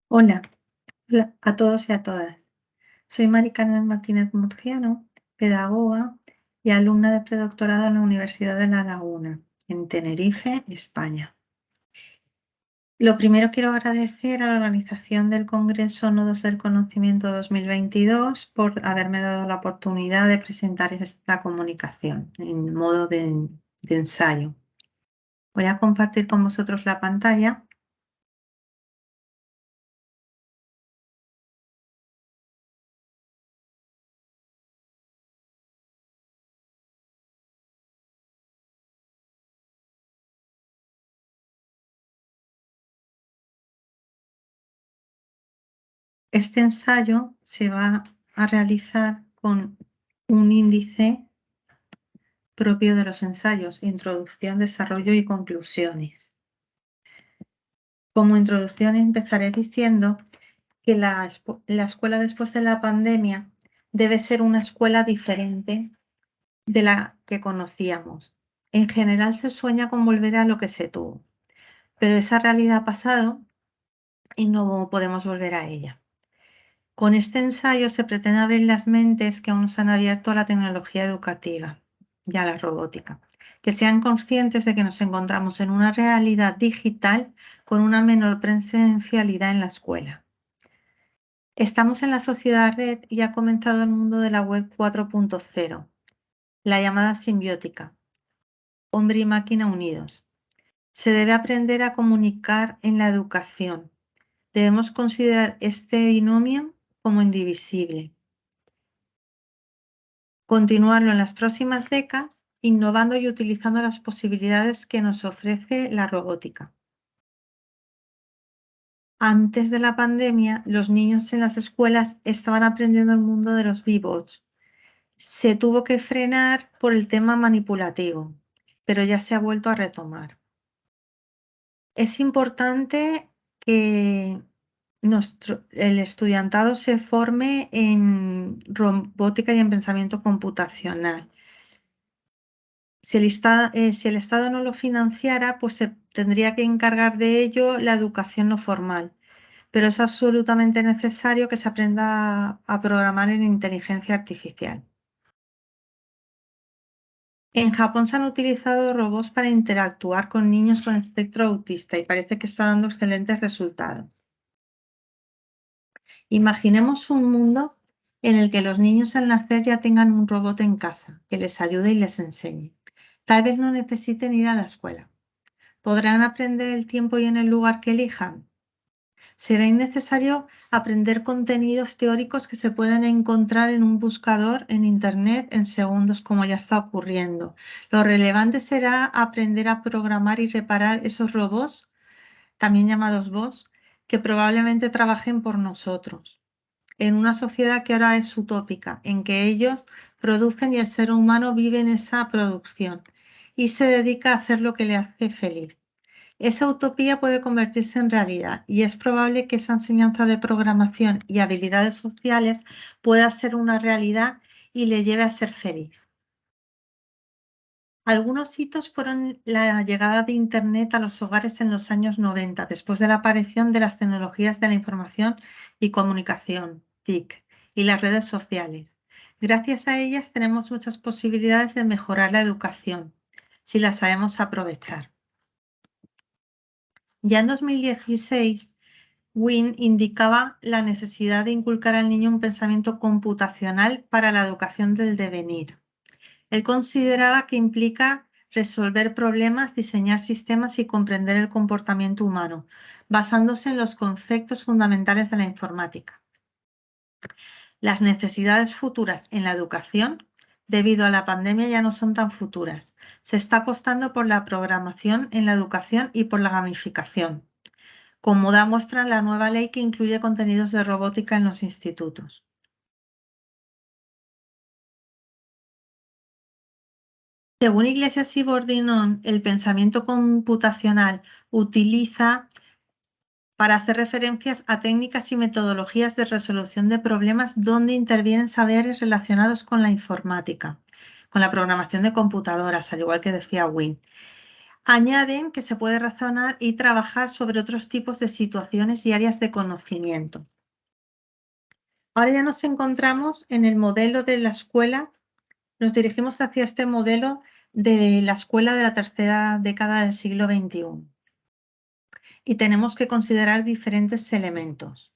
Hola, hola a todos y a todas. Soy Mari Carmen Martínez Murciano, pedagoga y alumna de predoctorado en la Universidad de La Laguna, en Tenerife, España. Lo primero quiero agradecer a la organización del Congreso Nodos del Conocimiento 2022 por haberme dado la oportunidad de presentar esta comunicación en modo de ensayo. Voy a compartir con vosotros la pantalla. Este ensayo se va a realizar con un índice propio de los ensayos: introducción, desarrollo y conclusiones. Como introducción empezaré diciendo que la escuela después de la pandemia debe ser una escuela diferente de la que conocíamos. En general se sueña con volver a lo que se tuvo, pero esa realidad ha pasado y no podemos volver a ella. Con este ensayo se pretende abrir las mentes que aún no se han abierto a la tecnología educativa y a la robótica, que sean conscientes de que nos encontramos en una realidad digital con una menor presencialidad en la escuela. Estamos en la sociedad red y ha comenzado el mundo de la web 4.0, la llamada simbiótica, hombre y máquina unidos. Se debe aprender a comunicar en la educación. Debemos considerar este binomio como indivisible. Continuarlo en las próximas décadas, innovando y utilizando las posibilidades que nos ofrece la robótica. Antes de la pandemia, los niños en las escuelas estaban aprendiendo el mundo de los B-bots. Se tuvo que frenar por el tema manipulativo, pero ya se ha vuelto a retomar. Es importante que el estudiantado se forme en robótica y en pensamiento computacional. Si el Estado no lo financiara, pues se tendría que encargar de ello la educación no formal, pero es absolutamente necesario que se aprenda a programar en inteligencia artificial. En Japón se han utilizado robots para interactuar con niños con espectro autista y parece que está dando excelentes resultados. Imaginemos un mundo en el que los niños al nacer ya tengan un robot en casa que les ayude y les enseñe. Tal vez no necesiten ir a la escuela. ¿Podrán aprender el tiempo y en el lugar que elijan? ¿Será innecesario aprender contenidos teóricos que se pueden encontrar en un buscador en Internet en segundos, como ya está ocurriendo? Lo relevante será aprender a programar y reparar esos robots, también llamados bots, que probablemente trabajen por nosotros, en una sociedad que ahora es utópica, en que ellos producen y el ser humano vive en esa producción y se dedica a hacer lo que le hace feliz. Esa utopía puede convertirse en realidad y es probable que esa enseñanza de programación y habilidades sociales pueda ser una realidad y le lleve a ser feliz. Algunos hitos fueron la llegada de Internet a los hogares en los años 90, después de la aparición de las tecnologías de la información y comunicación, TIC, y las redes sociales. Gracias a ellas tenemos muchas posibilidades de mejorar la educación, si las sabemos aprovechar. Ya en 2016, Wynne indicaba la necesidad de inculcar al niño un pensamiento computacional para la educación del devenir. Él consideraba que implica resolver problemas, diseñar sistemas y comprender el comportamiento humano, basándose en los conceptos fundamentales de la informática. Las necesidades futuras en la educación, debido a la pandemia, ya no son tan futuras. Se está apostando por la programación en la educación y por la gamificación, como da muestra la nueva ley que incluye contenidos de robótica en los institutos. Según Iglesias y Bourdieu, el pensamiento computacional utiliza para hacer referencias a técnicas y metodologías de resolución de problemas donde intervienen saberes relacionados con la informática, con la programación de computadoras, al igual que decía Wynne. Añaden que se puede razonar y trabajar sobre otros tipos de situaciones y áreas de conocimiento. Ahora ya nos encontramos en el modelo de la escuela, nos dirigimos hacia este modelo de la escuela de la tercera década del siglo XXI. Y tenemos que considerar diferentes elementos.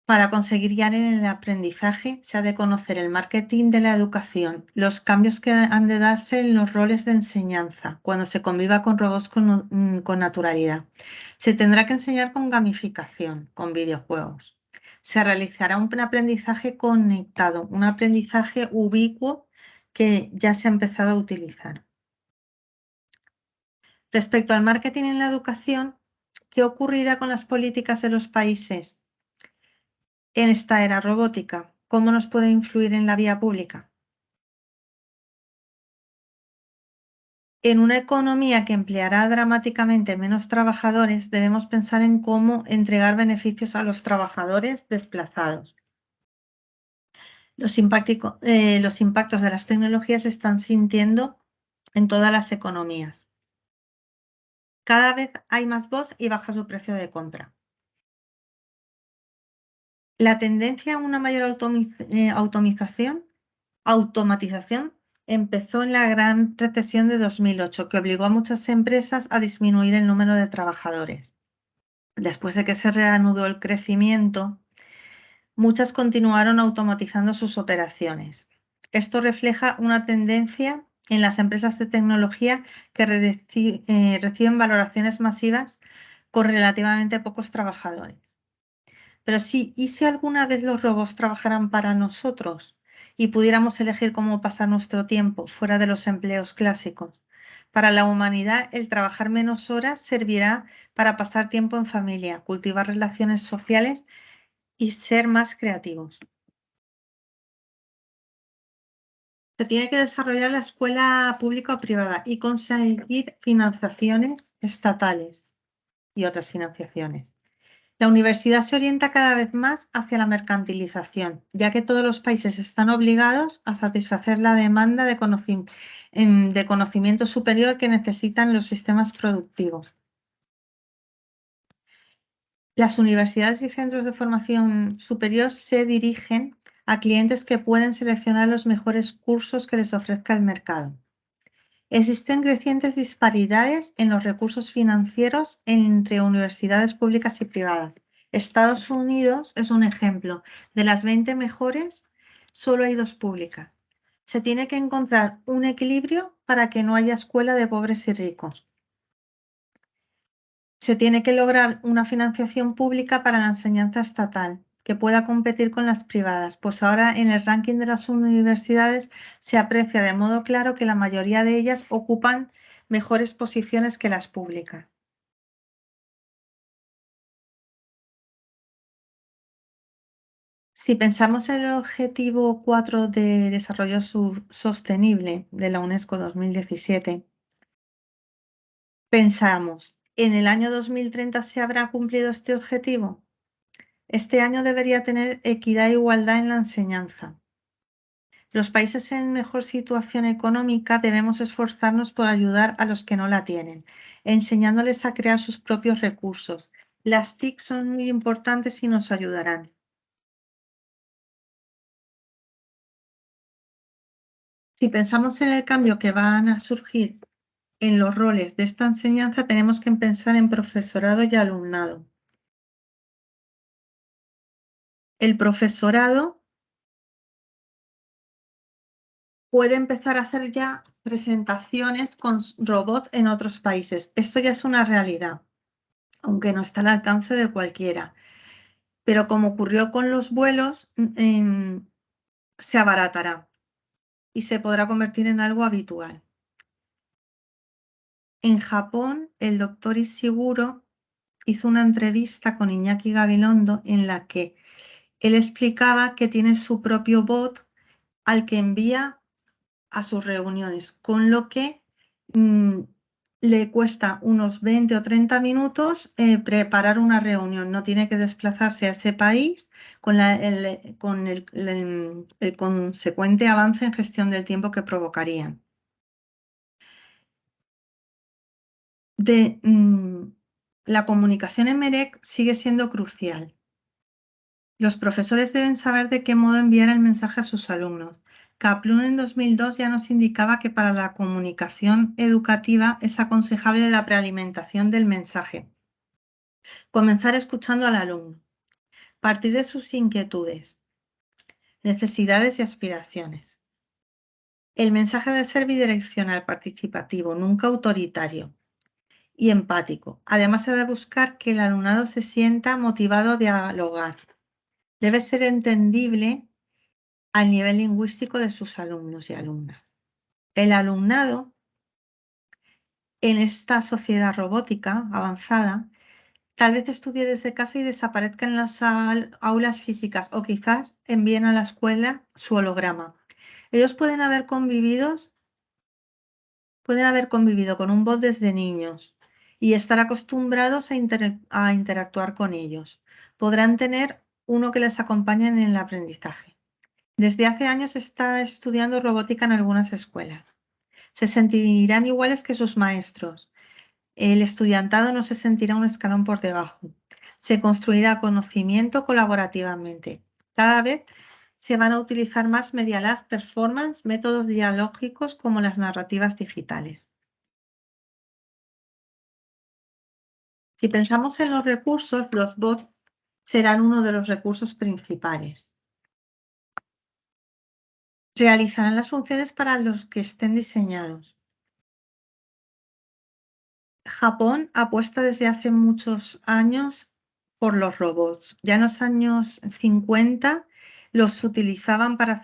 Para conseguir guiar en el aprendizaje, se ha de conocer el marketing de la educación, los cambios que han de darse en los roles de enseñanza, cuando se conviva con robots con naturalidad. Se tendrá que enseñar con gamificación, con videojuegos. Se realizará un aprendizaje conectado, un aprendizaje ubicuo que ya se ha empezado a utilizar. Respecto al marketing en la educación, ¿qué ocurrirá con las políticas de los países en esta era robótica? ¿Cómo nos puede influir en la vía pública? En una economía que empleará dramáticamente menos trabajadores, debemos pensar en cómo entregar beneficios a los trabajadores desplazados. Los impactos de las tecnologías se están sintiendo en todas las economías. Cada vez hay más voz y baja su precio de compra. La tendencia a una mayor automatización empezó en la gran recesión de 2008, que obligó a muchas empresas a disminuir el número de trabajadores. Después de que se reanudó el crecimiento, muchas continuaron automatizando sus operaciones. Esto refleja una tendencia en las empresas de tecnología que reciben valoraciones masivas con relativamente pocos trabajadores. Pero sí, ¿y si alguna vez los robots trabajaran para nosotros y pudiéramos elegir cómo pasar nuestro tiempo fuera de los empleos clásicos? Para la humanidad, el trabajar menos horas servirá para pasar tiempo en familia, cultivar relaciones sociales y ser más creativos. Se tiene que desarrollar la escuela pública o privada y conseguir financiaciones estatales y otras financiaciones. La universidad se orienta cada vez más hacia la mercantilización, ya que todos los países están obligados a satisfacer la demanda de conocimiento superior que necesitan los sistemas productivos. Las universidades y centros de formación superior se dirigen a clientes que pueden seleccionar los mejores cursos que les ofrezca el mercado. Existen crecientes disparidades en los recursos financieros entre universidades públicas y privadas. Estados Unidos es un ejemplo. De las 20 mejores, solo hay 2 públicas. Se tiene que encontrar un equilibrio para que no haya escuela de pobres y ricos. Se tiene que lograr una financiación pública para la enseñanza estatal que pueda competir con las privadas, pues ahora en el ranking de las universidades se aprecia de modo claro que la mayoría de ellas ocupan mejores posiciones que las públicas. Si pensamos en el objetivo 4 de desarrollo sostenible de la UNESCO 2017, pensamos, ¿en el año 2030 se habrá cumplido este objetivo? Este año debería tener equidad e igualdad en la enseñanza. Los países en mejor situación económica debemos esforzarnos por ayudar a los que no la tienen, enseñándoles a crear sus propios recursos. Las TIC son muy importantes y nos ayudarán. Si pensamos en el cambio que van a surgir en los roles de esta enseñanza, tenemos que pensar en profesorado y alumnado. El profesorado puede empezar a hacer ya presentaciones con robots en otros países. Esto ya es una realidad, aunque no está al alcance de cualquiera. Pero como ocurrió con los vuelos, se abaratará y se podrá convertir en algo habitual. En Japón, el doctor Ishiguro hizo una entrevista con Iñaki Gabilondo en la que él explicaba que tiene su propio bot al que envía a sus reuniones, con lo que le cuesta unos 20 o 30 minutos preparar una reunión. No tiene que desplazarse a ese país con el consecuente avance en gestión del tiempo que provocarían. la comunicación en MEREC sigue siendo crucial. Los profesores deben saber de qué modo enviar el mensaje a sus alumnos. Kaplun en 2002 ya nos indicaba que para la comunicación educativa es aconsejable la prealimentación del mensaje. Comenzar escuchando al alumno. Partir de sus inquietudes, necesidades y aspiraciones. El mensaje debe ser bidireccional, participativo, nunca autoritario y empático. Además, se debe buscar que el alumnado se sienta motivado a dialogar. Debe ser entendible al nivel lingüístico de sus alumnos y alumnas. El alumnado en esta sociedad robótica avanzada tal vez estudie desde casa y desaparezca en las aulas físicas o quizás envíen a la escuela su holograma. Ellos pueden haber convivido con un bot desde niños y estar acostumbrados a interactuar con ellos. Podrán tener uno que les acompañe en el aprendizaje. Desde hace años se está estudiando robótica en algunas escuelas. Se sentirán iguales que sus maestros. El estudiantado no se sentirá un escalón por debajo. Se construirá conocimiento colaborativamente. Cada vez se van a utilizar más Media Lab Performance, métodos dialógicos como las narrativas digitales. Si pensamos en los recursos, los bots serán uno de los recursos principales. Realizarán las funciones para los que estén diseñados. Japón apuesta desde hace muchos años por los robots. Ya en los años 50 los utilizaban para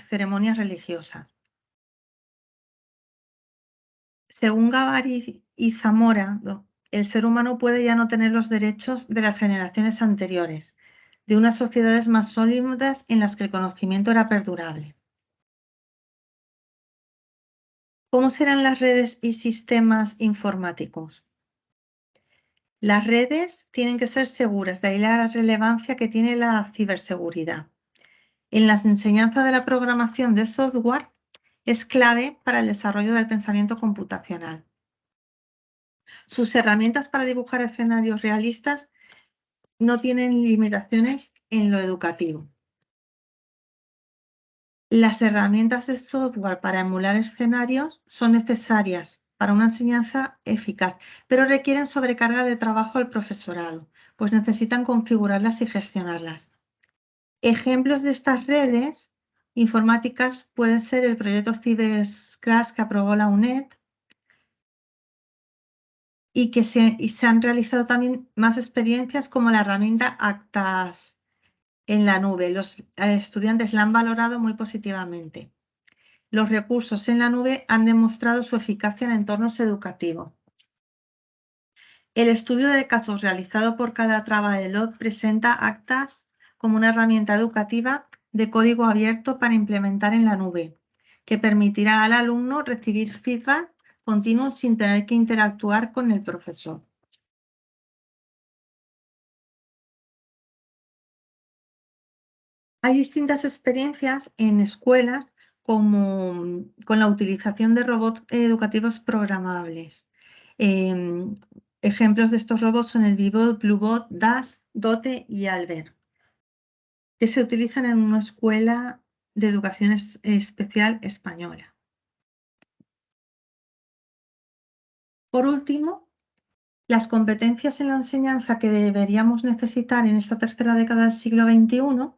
ceremonias religiosas. Según Gavari y Zamora, el ser humano puede ya no tener los derechos de las generaciones anteriores, de unas sociedades más sólidas en las que el conocimiento era perdurable. ¿Cómo serán las redes y sistemas informáticos? Las redes tienen que ser seguras, de ahí la relevancia que tiene la ciberseguridad. En las enseñanzas de la programación de software es clave para el desarrollo del pensamiento computacional. Sus herramientas para dibujar escenarios realistas no tienen limitaciones en lo educativo. Las herramientas de software para emular escenarios son necesarias para una enseñanza eficaz, pero requieren sobrecarga de trabajo al profesorado, pues necesitan configurarlas y gestionarlas. Ejemplos de estas redes informáticas pueden ser el proyecto CiberClass que aprobó la UNED y se han realizado también más experiencias como la herramienta Actas en la nube. Los estudiantes la han valorado muy positivamente. Los recursos en la nube han demostrado su eficacia en entornos educativos. El estudio de casos realizado por Calatrava de Lot presenta Actas como una herramienta educativa de código abierto para implementar en la nube, que permitirá al alumno recibir feedback continuo sin tener que interactuar con el profesor. Hay distintas experiencias en escuelas como con la utilización de robots educativos programables. Ejemplos de estos robots son el Vibot, Bluebot, DAS, Dote y Albert, que se utilizan en una escuela de educación especial española. Por último, las competencias en la enseñanza que deberíamos necesitar en esta tercera década del siglo XXI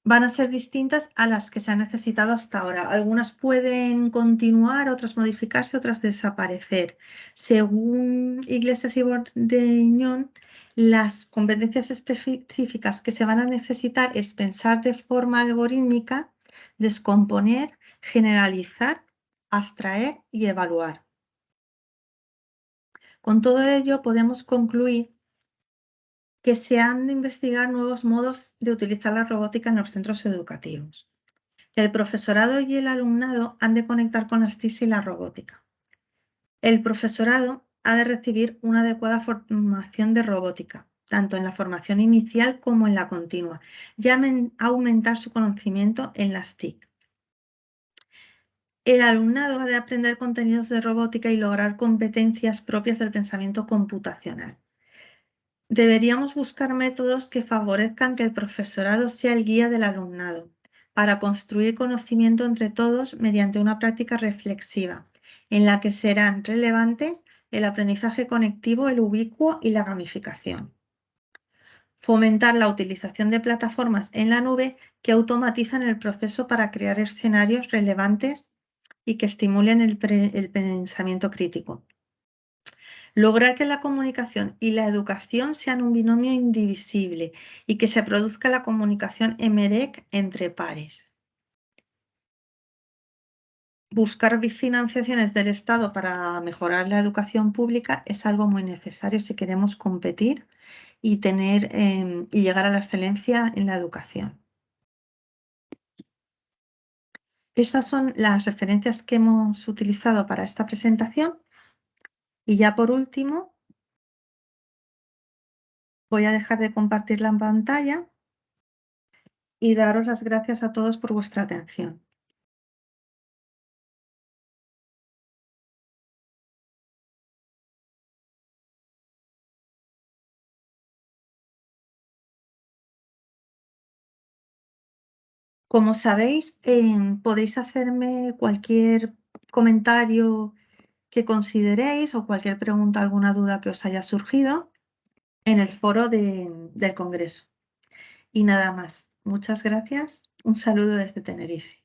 van a ser distintas a las que se han necesitado hasta ahora. Algunas pueden continuar, otras modificarse, otras desaparecer. Según Iglesias y Bordeñón, las competencias específicas que se van a necesitar es pensar de forma algorítmica, descomponer, generalizar, abstraer y evaluar. Con todo ello podemos concluir que se han de investigar nuevos modos de utilizar la robótica en los centros educativos. El profesorado y el alumnado han de conectar con las TIC y la robótica. El profesorado ha de recibir una adecuada formación de robótica, tanto en la formación inicial como en la continua, y aumentar su conocimiento en las TIC. El alumnado ha de aprender contenidos de robótica y lograr competencias propias del pensamiento computacional. Deberíamos buscar métodos que favorezcan que el profesorado sea el guía del alumnado, para construir conocimiento entre todos mediante una práctica reflexiva, en la que serán relevantes el aprendizaje conectivo, el ubicuo y la gamificación. Fomentar la utilización de plataformas en la nube que automatizan el proceso para crear escenarios relevantes y que estimulen el pensamiento crítico. Lograr que la comunicación y la educación sean un binomio indivisible y que se produzca la comunicación EMEREC entre pares. Buscar financiaciones del Estado para mejorar la educación pública es algo muy necesario si queremos competir y llegar a la excelencia en la educación. Estas son las referencias que hemos utilizado para esta presentación y ya por último voy a dejar de compartir la pantalla y daros las gracias a todos por vuestra atención. Como sabéis, podéis hacerme cualquier comentario que consideréis o cualquier pregunta, alguna duda que os haya surgido en el foro del Congreso. Y nada más. Muchas gracias. Un saludo desde Tenerife.